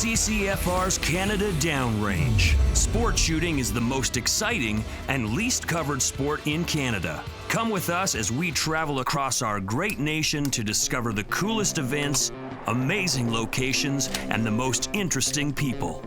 CCFR's Canada Downrange. Sport shooting is the most exciting and least covered sport in Canada. Come with us as we travel across our great nation to discover the coolest events, amazing locations, and the most interesting people.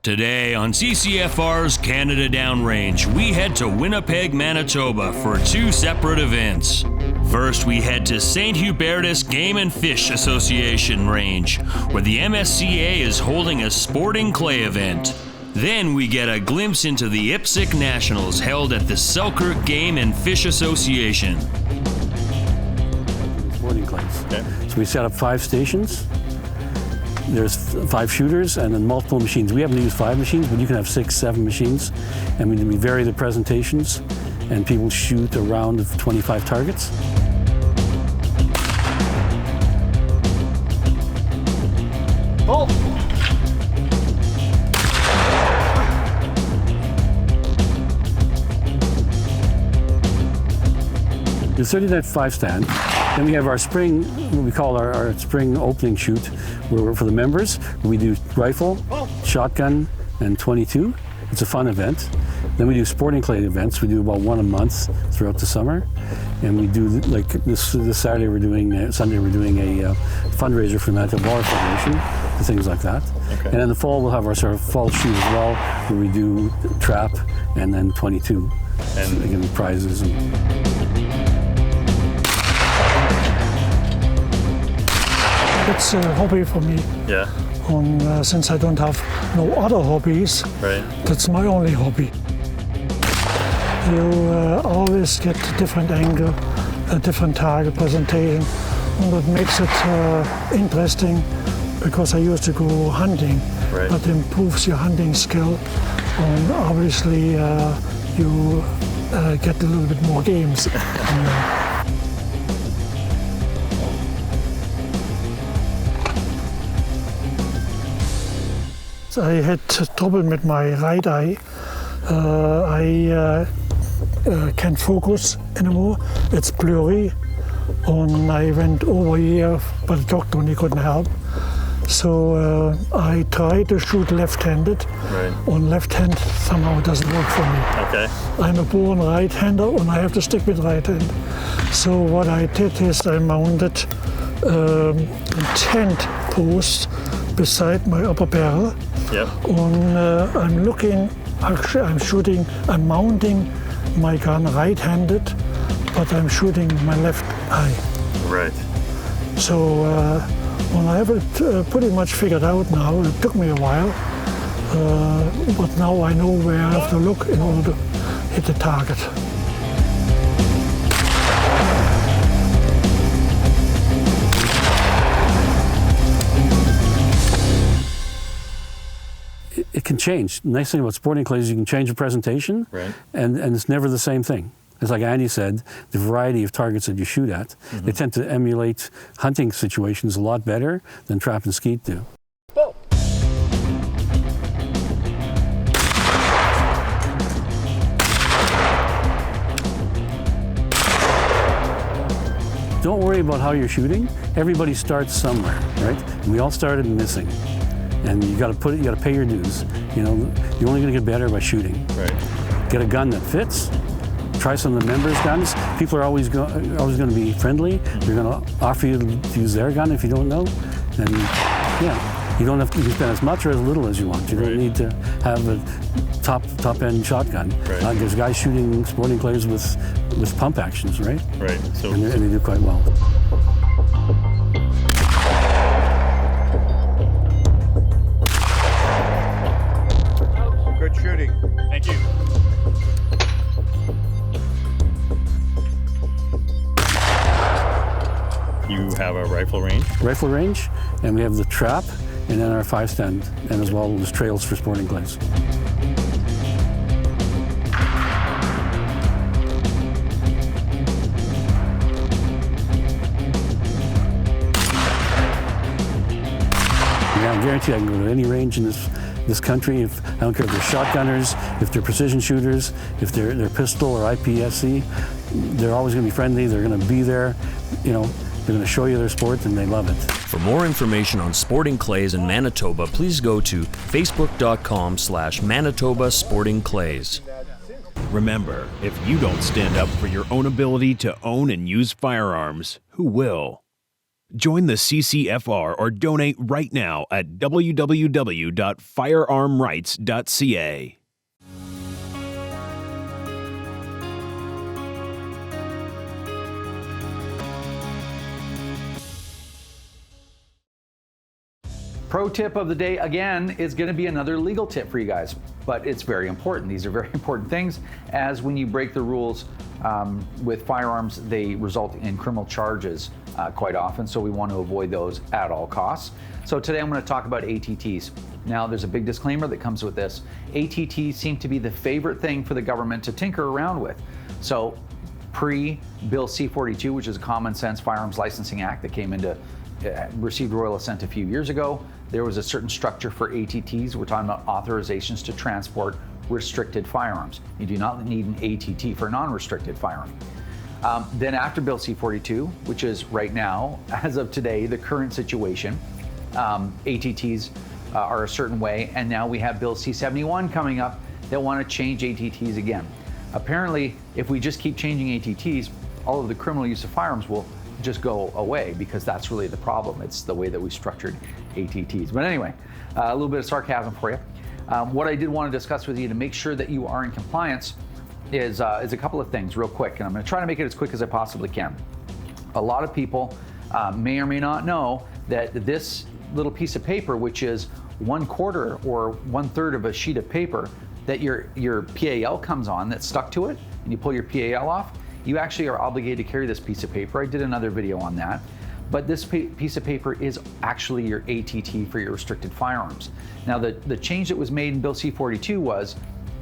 Today on CCFR's Canada Downrange, we head to Winnipeg, Manitoba for two separate events. First, we head to St. Hubertus Game and Fish Association Range, where the MSCA is holding a sporting clay event. Then we get a glimpse into the IPSC Nationals held at the Selkirk Game and Fish Association. Sporting clays. Okay. So we set up 5 stations. There's 5 shooters and then multiple machines. We happen to use 5 machines, but you can have 6, 7 machines. And we vary the presentations, and people shoot a round of 25 targets. Oh! There's 39.5 stand. Then we have our spring, what we call our spring opening shoot, where we're for the members. We do rifle, shotgun, and .22. It's a fun event. Then we do sporting clay events. We do about 1 a month throughout the summer. And we do, like this Saturday Sunday we're doing a fundraiser for the Manitoba Federation, things like that. Okay. And in the fall we'll have our sort of fall shoot as well, where we do trap and then .22. And again, prizes. It's a hobby for me. Yeah. Since I don't have no other hobbies, Right. that's my only hobby. You always get a different angle, a different target presentation, and that makes it interesting because I used to go hunting. Right. That improves your hunting skill, and obviously you get a little bit more games. I had trouble with my right eye. I can't focus anymore. It's blurry. And I went over here, but the doctor and he couldn't help. So I tried to shoot left-handed. Right. On left hand, somehow it doesn't work for me. Okay. I'm a born right-hander and I have to stick with right hand. So what I did is I mounted a tent post beside my upper barrel. Yep. And I'm mounting my gun right-handed, but I'm shooting my left eye. Right. So when I have it pretty much figured out now, it took me a while, but now I know where I have to look in order to hit the target. It can change. The nice thing about sporting clay is you can change the presentation, Right. and it's never the same thing. It's like Andy said, the variety of targets that you shoot at, they tend to emulate hunting situations a lot better than trap and skeet do. Whoa. Don't worry about how you're shooting. Everybody starts somewhere, right? And we all started missing. And you got to pay your dues. You know, you're only going to get better by shooting. Right. Get a gun that fits. Try some of the members' guns. People are always going to be friendly. They're going to offer you to use their gun if you don't know. And yeah, you can spend as much or as little as you want. You don't need to have a top-end shotgun. Right. There's guys shooting sporting clays with pump actions, right? Right. So. And they do quite well. Good shooting. Thank you. You have a rifle range? Rifle range, and we have the trap, and then our 5-stand, and as well as trails for sporting clays. Yeah, I guarantee I can go to any range in this country. I don't care if they're shotgunners, if they're precision shooters, if they're pistol or IPSC, they're always going to be friendly. They're going to be there. They're going to show you their sport, and they love it. For more information on sporting clays in Manitoba, please go to facebook.com/Manitoba Sporting Clays. Remember, if you don't stand up for your own ability to own and use firearms, who will? Join the CCFR or donate right now at www.firearmrights.ca. Pro tip of the day, again, is going to be another legal tip for you guys, but it's very important. These are very important things, as when you break the rules with firearms, they result in criminal charges quite often, so we want to avoid those at all costs. So today I'm going to talk about ATTs. Now, there's a big disclaimer that comes with this. ATTs seem to be the favorite thing for the government to tinker around with. So pre-Bill C-42, which is a common sense Firearms Licensing Act that came into received royal assent a few years ago, there was a certain structure for ATTs. We're talking about authorizations to transport restricted firearms. You do not need an ATT for a non-restricted firearm. Then after Bill C-42, which is right now, as of today, the current situation, ATTs are a certain way, and now we have Bill C-71 coming up that want to change ATTs again. Apparently, if we just keep changing ATTs, all of the criminal use of firearms will just go away, because that's really the problem. It's the way that we structured ATTs. But anyway, a little bit of sarcasm for you. What I did want to discuss with you to make sure that you are in compliance is a couple of things real quick, and I'm going to try to make it as quick as I possibly can. A lot of people may or may not know that this little piece of paper, which is 1/4 or 1/3 of a sheet of paper that your PAL comes on, that's stuck to it, and you pull your PAL off, you actually are obligated to carry this piece of paper. I did another video on that. But this piece of paper is actually your ATT for your restricted firearms. Now, the change that was made in Bill C-42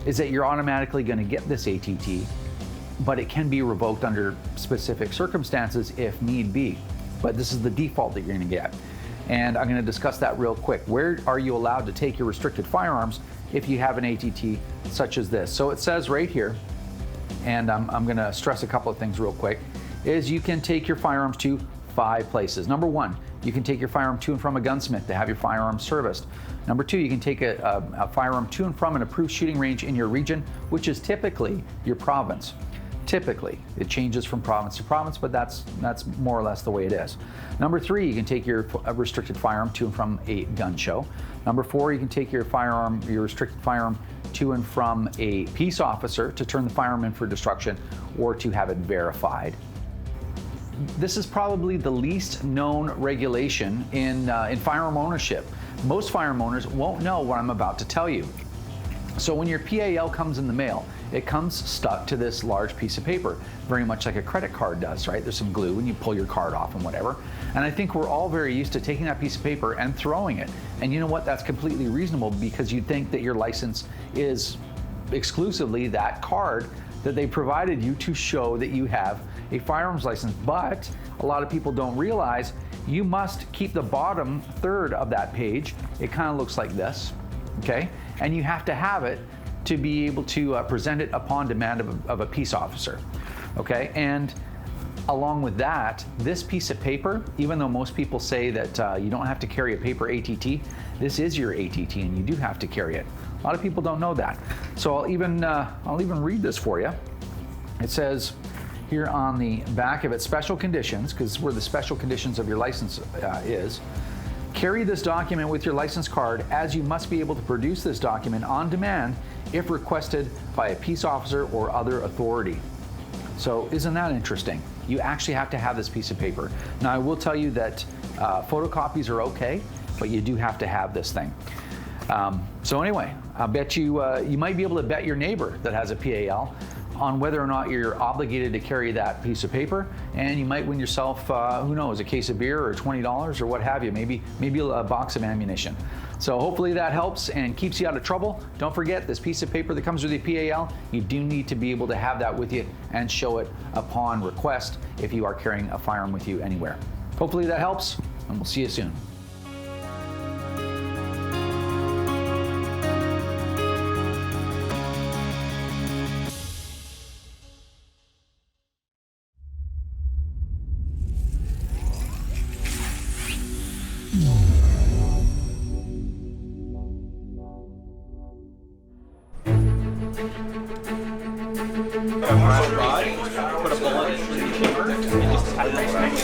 is that you're automatically going to get this ATT, but it can be revoked under specific circumstances if need be. But this is the default that you're going to get. And I'm going to discuss that real quick. Where are you allowed to take your restricted firearms if you have an ATT such as this? So it says right here, and I'm going to stress a couple of things real quick, is you can take your firearms to 5 places. Number 1, you can take your firearm to and from a gunsmith to have your firearm serviced. Number 2, you can take a firearm to and from an approved shooting range in your region, which is typically your province. Typically, it changes from province to province, but that's more or less the way it is. Number 3, you can take your restricted firearm to and from a gun show. Number 4, you can take your restricted firearm to and from a peace officer to turn the firearm in for destruction or to have it verified. This is probably the least known regulation in firearm ownership. Most firearm owners won't know what I'm about to tell you. So when your PAL comes in the mail, it comes stuck to this large piece of paper, very much like a credit card does, right? There's some glue and you pull your card off and whatever. And I think we're all very used to taking that piece of paper and throwing it. And you know what? That's completely reasonable, because you think that your license is exclusively that card that they provided you to show that you have a firearms license. But a lot of people don't realize you must keep the bottom third of that page. It kind of looks like this, okay? And you have to have it to be able to present it upon demand of a peace officer, okay? And along with that, this piece of paper, even though most people say that you don't have to carry a paper ATT, this is your ATT and you do have to carry it. A lot of people don't know that. So I'll even read this for you. It says here on the back of it, special conditions, because where the special conditions of your license is. Carry this document with your license card, as you must be able to produce this document on demand if requested by a peace officer or other authority. So isn't that interesting? You actually have to have this piece of paper. Now I will tell you that photocopies are okay, but you do have to have this thing. So anyway, I bet you might be able to bet your neighbor that has a PAL on whether or not you're obligated to carry that piece of paper, and you might win yourself, who knows, a case of beer or $20 or what have you, maybe a box of ammunition. So hopefully that helps and keeps you out of trouble. Don't forget, this piece of paper that comes with your PAL, you do need to be able to have that with you and show it upon request if you are carrying a firearm with you anywhere. Hopefully that helps, and we'll see you soon.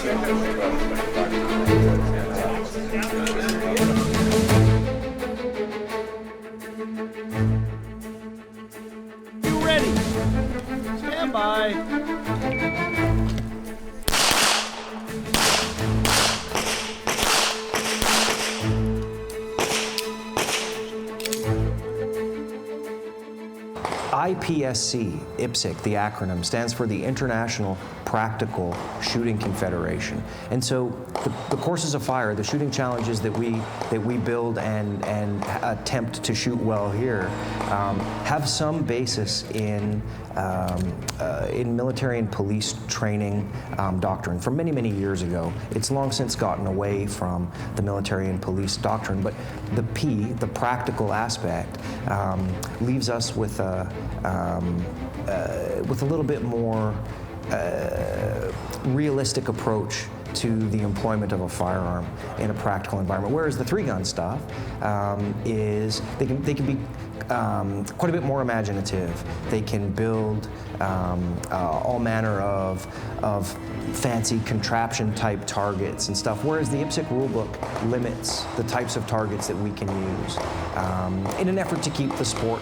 You ready? Stand by. IPSC, IPSC, the acronym, stands for the International Practical Shooting Confederation. And so the courses of fire, the shooting challenges that we build and attempt to shoot well here have some basis in military and police training doctrine from many, many years ago. It's long since gotten away from the military and police doctrine, but the P, the practical aspect, leaves us with a little bit more realistic approach to the employment of a firearm in a practical environment. Whereas the three-gun stuff is they can be quite a bit more imaginative. They can build all manner of fancy contraption type targets and stuff, whereas the IPSC rulebook limits the types of targets that we can use in an effort to keep the sport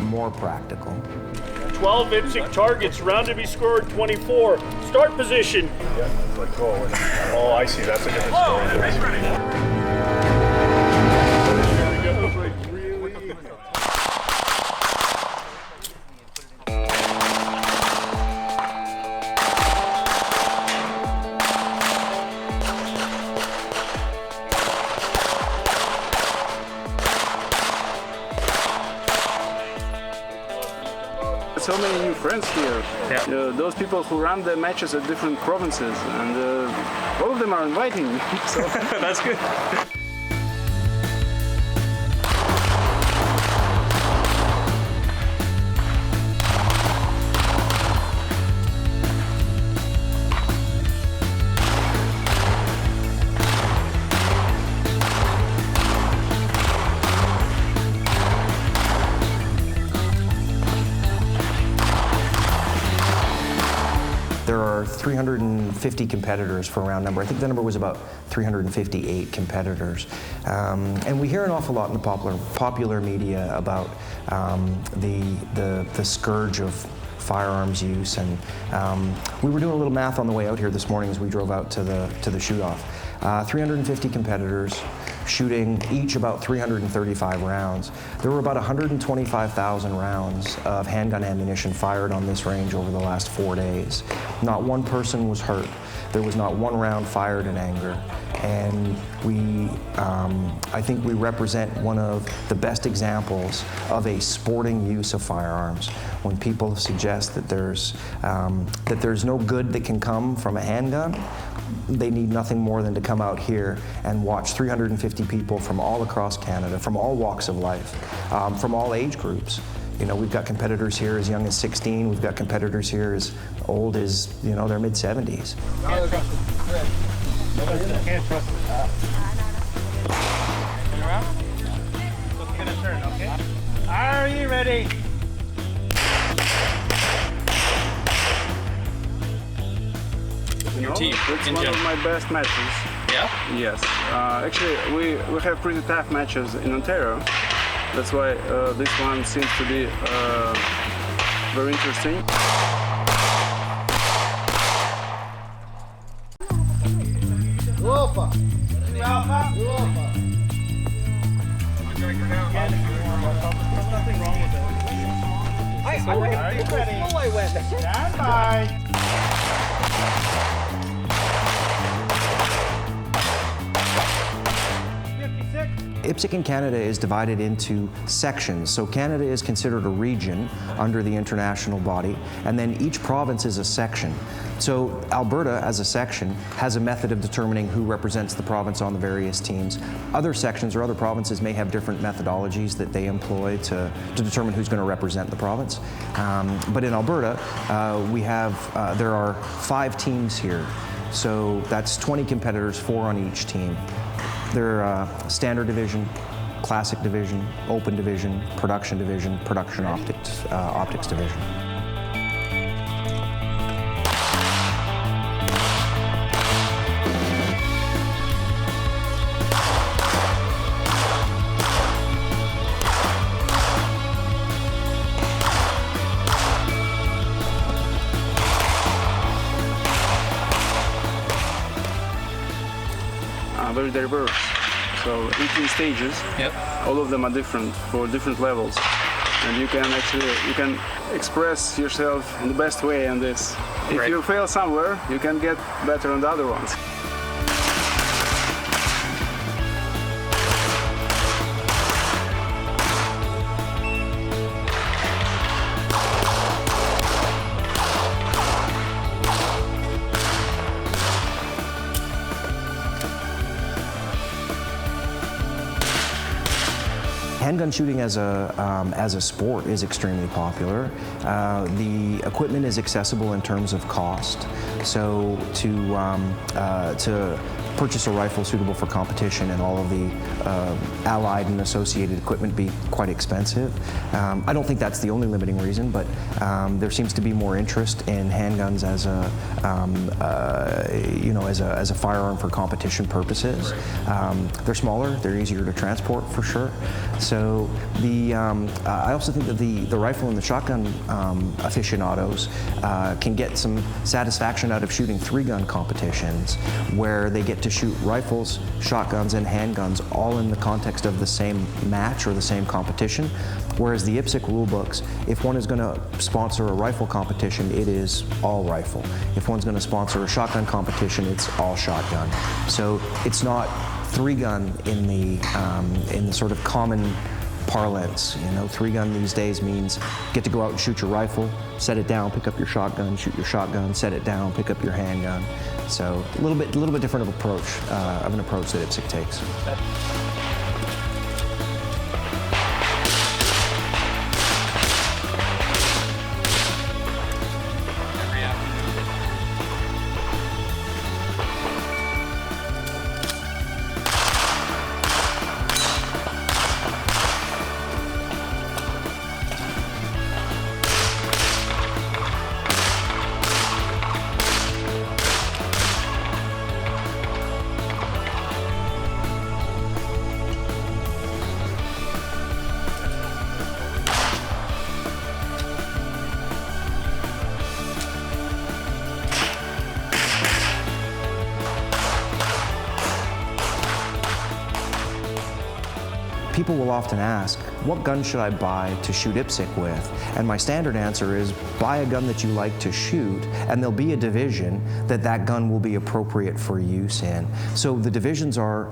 more practical. 12 IPSC targets, round to be scored 24. Start position. Yeah, like oh, I see. That's a different story. So many new friends here. Yeah. Those people who run the matches at different provinces, and all of them are inviting me. So that's good. There are 350 competitors for a round number. I think the number was about 358 competitors. And we hear an awful lot in the popular media about the scourge of firearms use. And we were doing a little math on the way out here this morning as we drove out to the shoot-off. 350 competitors shooting each about 335 rounds. There were about 125,000 rounds of handgun ammunition fired on this range over the last 4 days. Not one person was hurt. There was not one round fired in anger. And I think we represent one of the best examples of a sporting use of firearms. When people suggest that there's no good that can come from a handgun, they need nothing more than to come out here and watch 350 people from all across Canada, from all walks of life, from all age groups. You know, we've got competitors here as young as 16. We've got competitors here as old as, you know, their mid-70s. Can't trust it. Turn around. Look at a turn, okay? Are you ready? Your team, it's one of my best matches. Yeah? Yes. Actually, we have pretty tough matches in Ontario. That's why this one seems to be very interesting. Uopa! Uopa! Uopa! There's nothing wrong with it. I went. Stand by. IPSC in Canada is divided into sections. So Canada is considered a region under the international body, and then each province is a section. So Alberta, as a section, has a method of determining who represents the province on the various teams. Other sections or other provinces may have different methodologies that they employ to determine who's going to represent the province. But in Alberta, there are 5 teams here. So that's 20 competitors, 4 on each team. They're standard division, classic division, open division, production optics division. diverse. So 18 stages. Yep. All of them are different for different levels. And you can express yourself in the best way in this. If you fail somewhere, you can get better on the other ones. Handgun shooting as a sport is extremely popular. The equipment is accessible in terms of cost. So to purchase a rifle suitable for competition and all of the allied and associated equipment be quite expensive. I don't think that's the only limiting reason, but there seems to be more interest in handguns as a firearm for competition purposes. They're smaller, they're easier to transport for sure. So I also think that the rifle and the shotgun aficionados can get some satisfaction out of shooting 3-gun competitions where they get to shoot rifles, shotguns, and handguns all in the context of the same match or the same competition. Whereas the IPSC rulebooks, if one is going to sponsor a rifle competition, it is all rifle. If one's going to sponsor a shotgun competition, it's all shotgun. So it's not 3-gun in the sort of common parlance. 3-gun these days means get to go out and shoot your rifle, set it down, pick up your shotgun, shoot your shotgun, set it down, pick up your handgun. So a little bit different of an approach that IPSC takes. People will often ask, what gun should I buy to shoot IPSC with? And my standard answer is, buy a gun that you like to shoot, and there'll be a division that gun will be appropriate for use in. So the divisions are,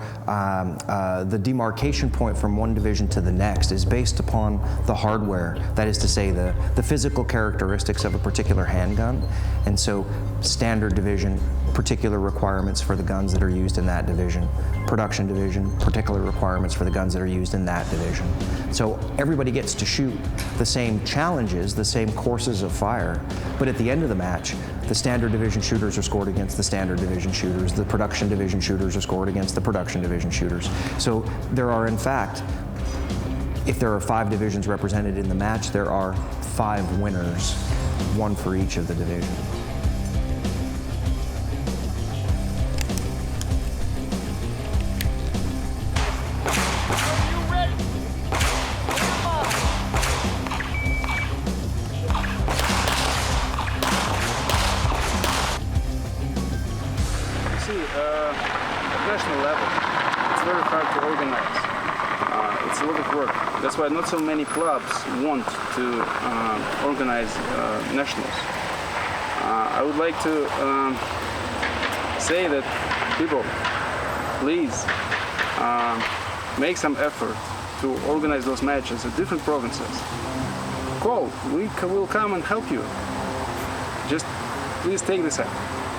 the demarcation point from one division to the next is based upon the hardware, that is to say the physical characteristics of a particular handgun. And so standard division, particular requirements for the guns that are used in that division. Production division, particular requirements for the guns that are used in that division. So everybody gets to shoot the same challenges, the same courses of fire, but at the end of the match, the standard division shooters are scored against the standard division shooters, the production division shooters are scored against the production division shooters. So there are, in fact, if there are 5 divisions represented in the match, there are 5 winners, 1 for each of the divisions. That's why not so many clubs want to organize nationals. I would like to say that people, please make some effort to organize those matches at different provinces. Call, we will come and help you. Just please take this up.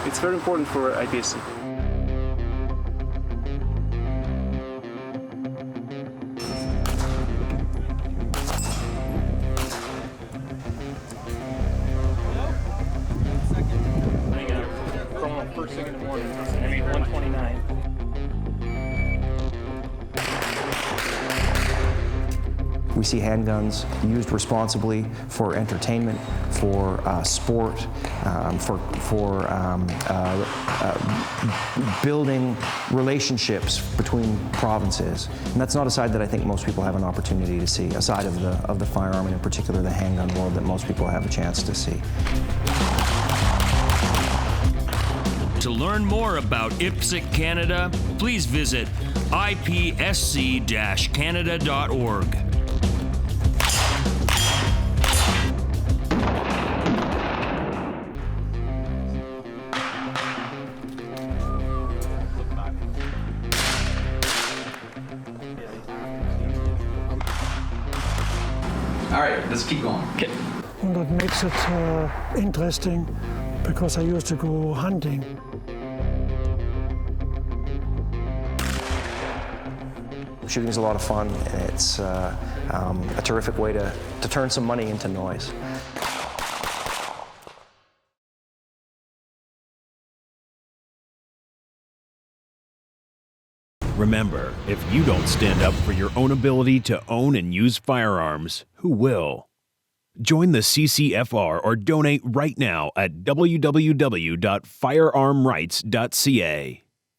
It's very important for IPSC. First thing in the morning. I mean, 129. We see handguns used responsibly for entertainment, for sport, for building relationships between provinces. And that's not a side that I think most people have an opportunity to see, a side of the firearm and in particular the handgun world that most people have a chance to see. to learn more about IPSC Canada, please visit ipsc-canada.org. All right, let's keep going. Okay. And that makes it interesting because I used to go hunting. Shooting is a lot of fun, and it's a terrific way to turn some money into noise. Remember, if you don't stand up for your own ability to own and use firearms, who will? Join the CCFR or donate right now at www.firearmrights.ca.